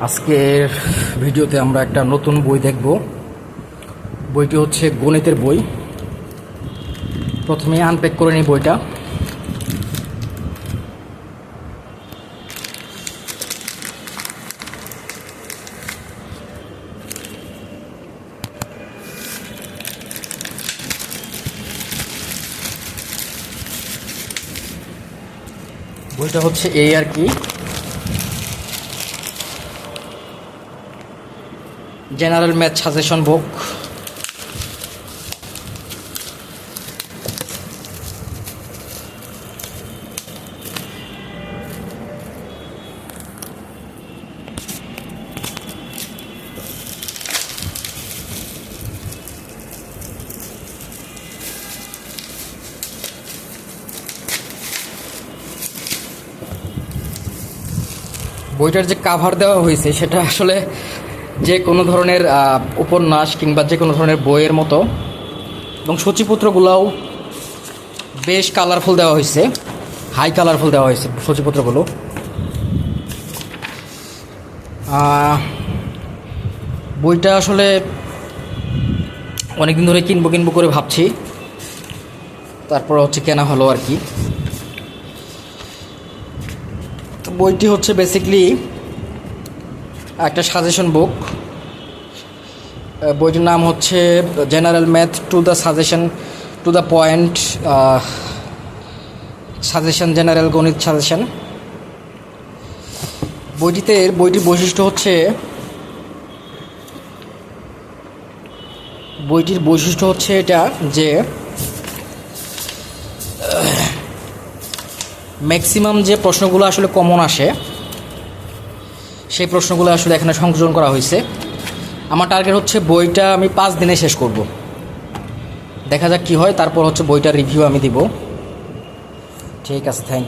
আজকের ভিডিওতে আমরা একটা নতুন বই দেখব। বইটি হচ্ছে গণিতের বই। প্রথমে আনপ্যাক করে নিই বইটা। বইটা হচ্ছে এই আর কি, জেনারেল ম্যাথ সাজেশন বুক। বইটার যে কাভার দেওয়া হয়েছে সেটা আসলে যে কোনো ধরনের উপন্যাস কিংবা যে কোনো ধরনের বইয়ের মতো, এবং সূচিপত্রগুলোও বেশ কালারফুল দেওয়া হয়েছে, হাই কালারফুল দেওয়া হয়েছে সূচিপত্রগুলো। বইটা আসলে অনেকদিন ধরে কিনবো করে ভাবছি, তারপর হচ্ছে কেনা হলো আর কি। তো বইটি হচ্ছে বেসিকলি একটা সাজেশন বুক। বইটির নাম হচ্ছে general math to the suggestion to the point suggestion, general গণিত সাজেশন। বইটির বৈশিষ্ট্য হচ্ছে এটা যে ম্যাক্সিমাম যে প্রশ্নগুলো আসলে কমন আসে সেই প্রশ্নগুলো আসলে এখানে সংযোজন করা হয়েছে। আমার টার্গেট হচ্ছে বইটা আমি 5 দিনে শেষ করব। দেখা যাক কি হয়, তারপর হচ্ছে বইটার রিভিউ আমি দিব। ঠিক আছে, থ্যাংক ইউ।